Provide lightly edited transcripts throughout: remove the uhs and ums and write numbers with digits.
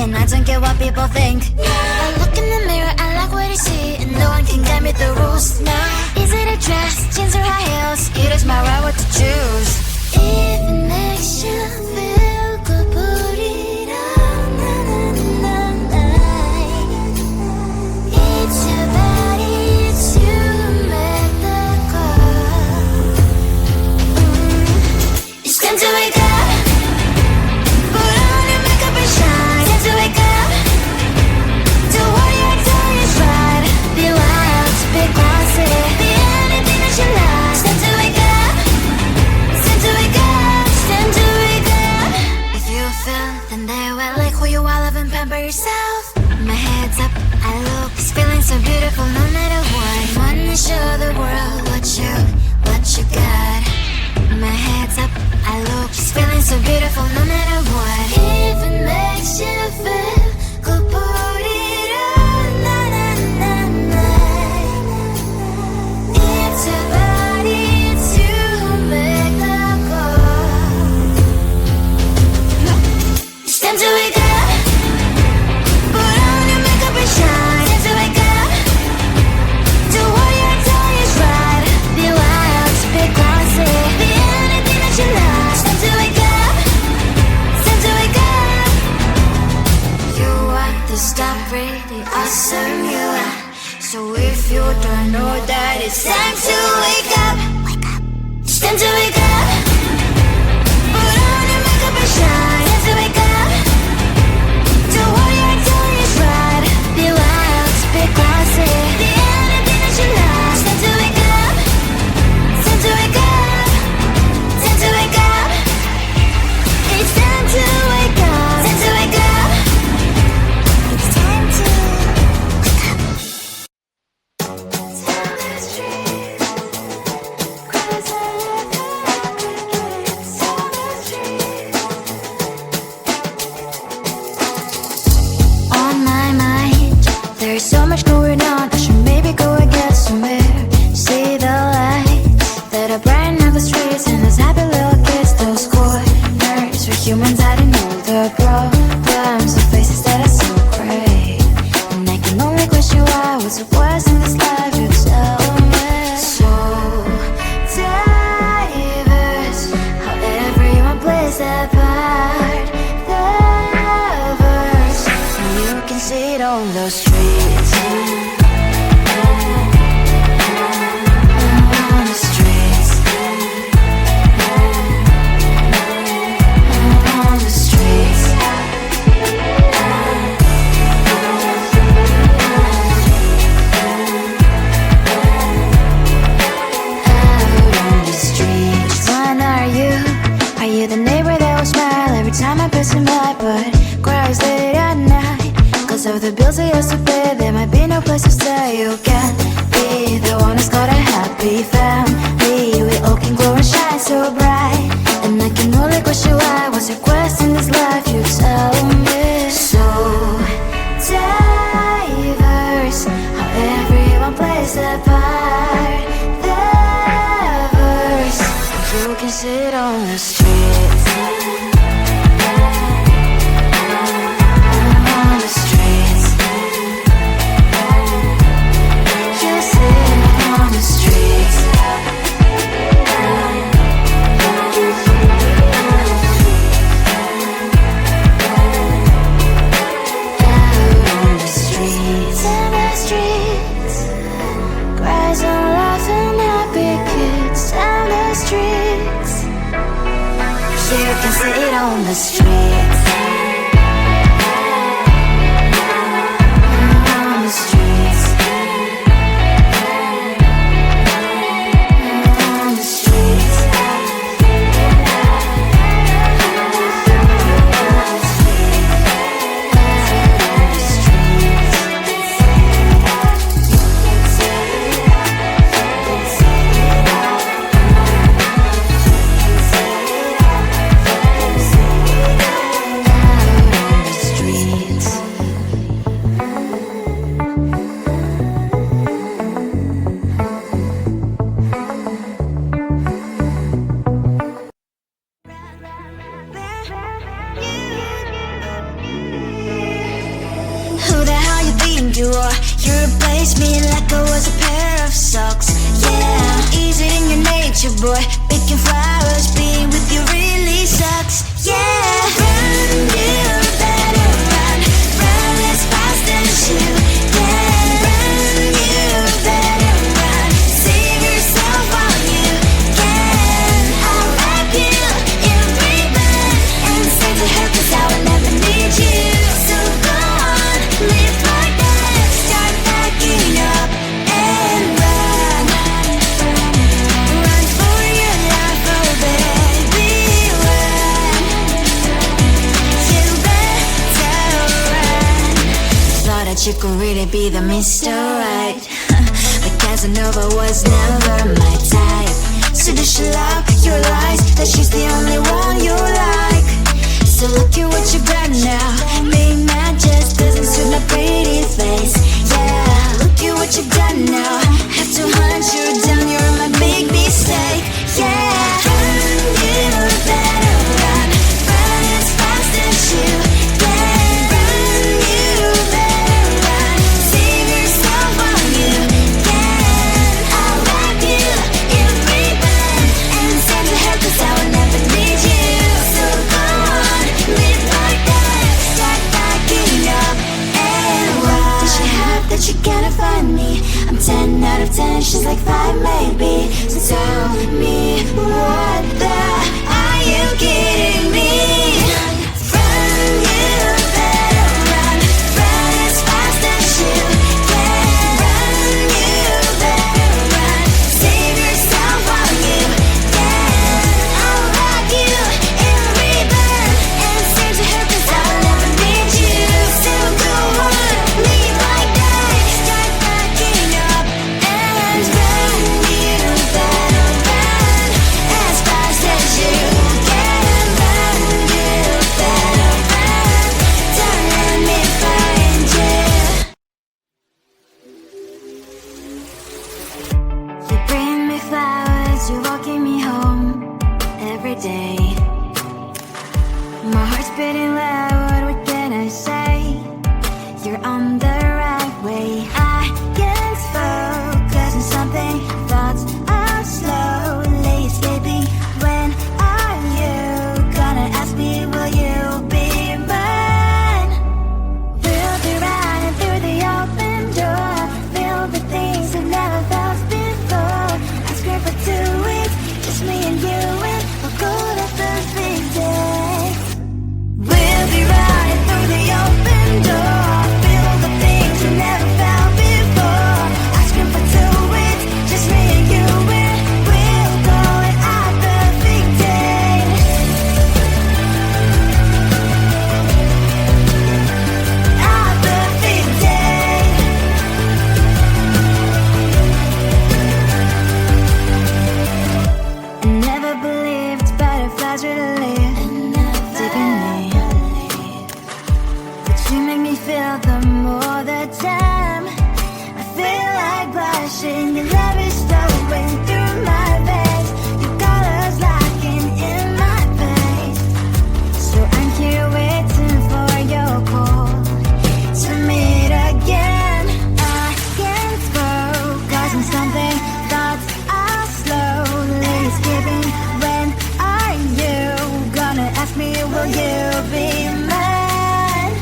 and I don't care what people think. I look in the mirror, I like what I see, and no one can get me the rules. Now, is it a dress, jeans or high heels? It is my right what to choose. If it makes you feel good, put it on. It's your body, it's you who make the call. It's time to wake up. Put on your makeup and shine. Time to wake up. Do what you're doing is right. Be wild, be classy, be anything that you like. It's time to wake up. It's time to wake up. It's time to wake up. If you feel, then they will like who you are, love and pamper yourself. My head's up, I look, it's feeling so beautiful no matter what. Wanna show the world what you got. My head's up, I look, it's feeling so beautiful no matter what. If it makes you feel good, put it on. It's your body, it's you who make the call. It's time to wake up. Put on your makeup and shine. Time to wake up. Do what you're doing is right. Be wild, be classy, be anything that you like. It's time to wake up. It's time to wake up. You want to stop really awesome, you are. So if you don't know that it's time to wake up, wake up. It's time to wake up. Put on your makeup and shine. Time to wake up. Do what you're doing is right. Be wild, be classy, be anything that you like. It's time to wake up. It's time to wake up. Time to wake up. It's time to wake up. Time to wake up. It's time to wake up. Tell the street, 'cause I live in tell the street. On my mind, there's so much going on. I should maybe go and get some air. See the lights that are brighten up the streets, and those happy little kids, those corners where humans hiding all the problems, the faces that are so great. And I can only question why, what's the worst in this life, you tell me. So diverse, how everyone plays their part. Diverse, and you can see it on those streets. On the streets. On the streets. Out on the streets. Which one are you? Are you the neighbor that will smile every time I pass him by, but cries late at night? 'Cause of the bills I used to pay, there might be no place to stay. You can be the one who's got a happy family. We all can glow and shine so bright. And I can only question why, what's your quest in this life, you tell me. So diverse, how everyone plays their part. Diverse, you can sit on the streets. On the streets. you wore. You replaced me like I was a pair of socks. Yeah, easy in your nature, boy. Picking flowers, being with you really sucks. Yeah, run, you better run. Run as fast as you can. Run, you better run. Save yourself while you can. I'll wrap you in ribbon and say to her, 'cause I will never need you. So go on, live like that. Start backing up and run. Run for your life, oh baby, run. You better run. Thought that you could really be the Mr. Right. But Casanova was never my type. So does she love your lies, that she's the only one you like? So look at what you've done now. Being mad just doesn't suit my pretty face. Yeah, look at what you've done now. Have to hunt you down, you're my big mistake. Yeah, run, you better run. Run as fast as you can. Run, you better run. Save yourself while you can. I'll wrap you in ribbon and send to her, 'cause I will never need you. So go on, live like that. Start backing up and run. Does she have that you can't find me? I'm 10 out of 10, she's like 5 maybe. So tell me, what the are you kidding me? Run, you better run. Run as fast as you can. Run, you better run. Save yourself while you can. I'll wrap you in ribbon and send to her, 'cause I will never need you. So go on, live like that. Start backing up and run. You better run as fast as you can. Run, you better run. Don't let me find you. You bring me flowers, you walking me home every day. My heart's beating loud, what can I say? You're on the right way. I can't focus on something, thoughts are slowly escaping. When are you gonna ask me, will you be mine? We'll be running through the open door, filled with things I've never felt before. I scream for 2 weeks, just me and you, and we'll go to perfect days. We'll be running through the open door, filled with things we never felt before. I scream for 2 weeks, just me and you, and we'll go at our perfect day. Our perfect day. I never believed butterflies really live deep in me, but you make me feel them all the time. I feel like blushing, your love is flowing through my veins, your colors locking in my face. So I'm here waiting for your call to meet again. I can't focus on something, thoughts are slowly escaping. When are you gonna ask me, will you be mine?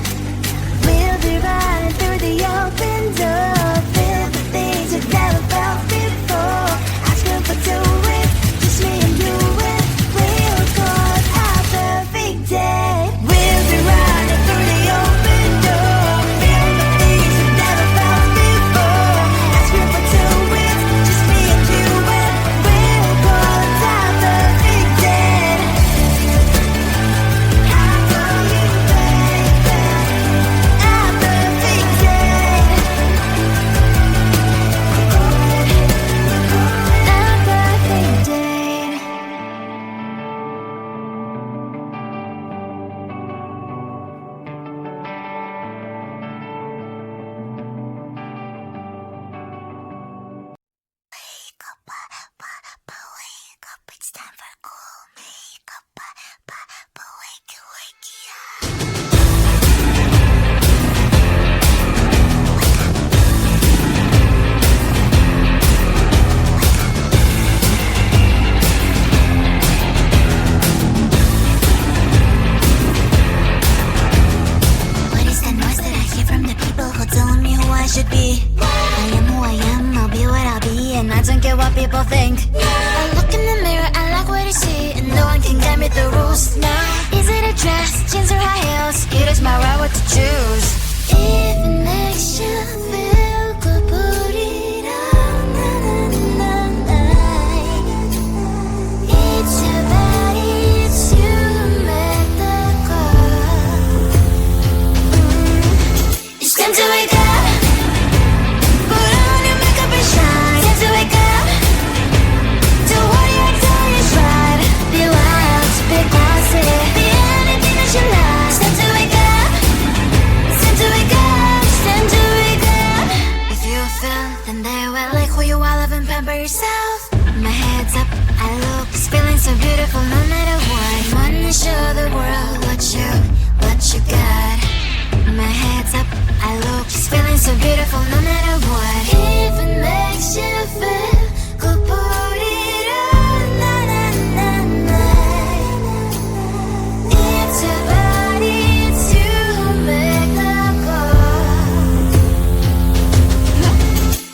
We'll be running through the open door, filled with things I've never felt before. beautiful no matter what. If it makes you feel good, put it on, na na na na. It's a body to make the call.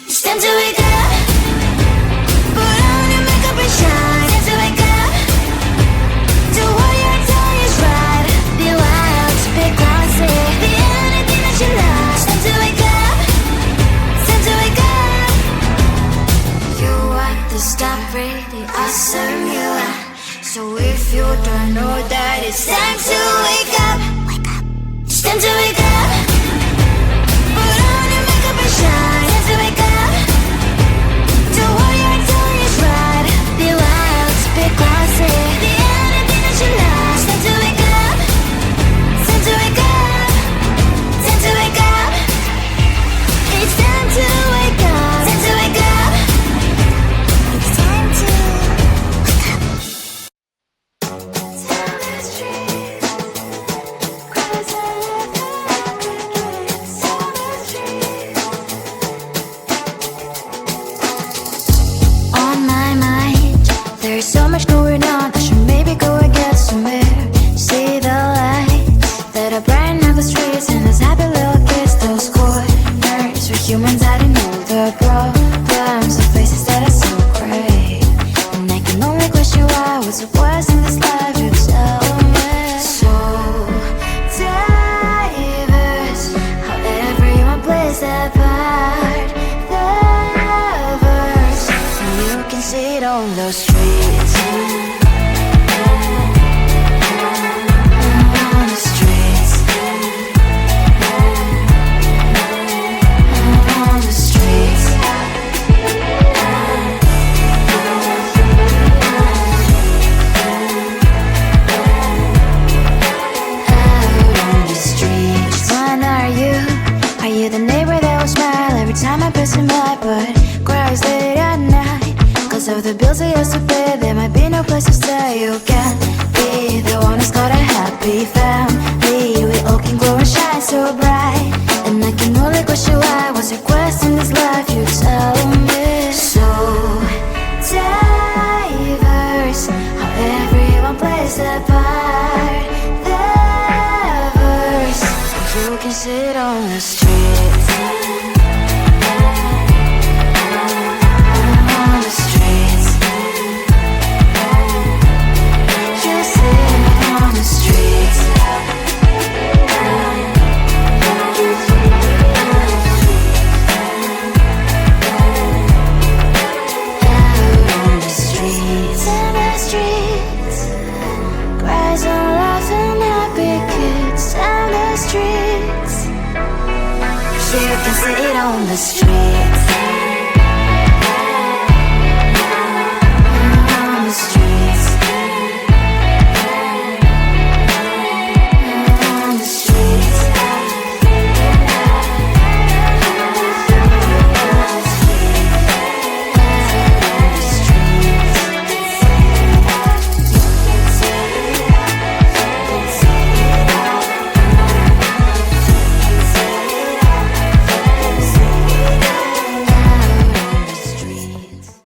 It's time to wake up. Put on your makeup and shine. Time to wake up. Do what you're told is right. Be wild, be classy. Be anything that you love. It's time to wake up. It's time to wake up. You want to stop breathing, awesome you are. So if you don't know that it's time to wake up, wake up. It's time to wake up. Put on your makeup and shine. Time to wake up. Do what you're told is right. Be wild, be classy. Be anything that you love. It's time to wake up. It's time to wake up. Time to wake up. It's time to wake up. Time to wake up. It's time to wake up. Tell the street, cries all over crickets. Tell the street. On my mind, there's so much going on. I should maybe go and get some air. See the lights that are brighten up the streets, and those happy little kids, those corners where humans hiding know the problems, the places that are so great. And I can only question why. What's the worst in this life? You tell me. So diverse, how everyone plays their part. The verse, and you can see it on the streets. On the streets. On the streets. Out on the streets. When are you? Are you the neighbor that will smile every time I pass him by, but cries late at night? Cause of the bills I used to pay, there might be no place to stay. You can't be the one who's got a happy family. We all can glow and shine so bright, and I can only question why. What's your quest in this life? You tell me. So diverse, how everyone plays their part. The verse, you can sit on the streets. On the streets. You sit on the streets. Out on the streets. In the streets. Cries on laughing happy kids. Down the streets. You can sit on the streets.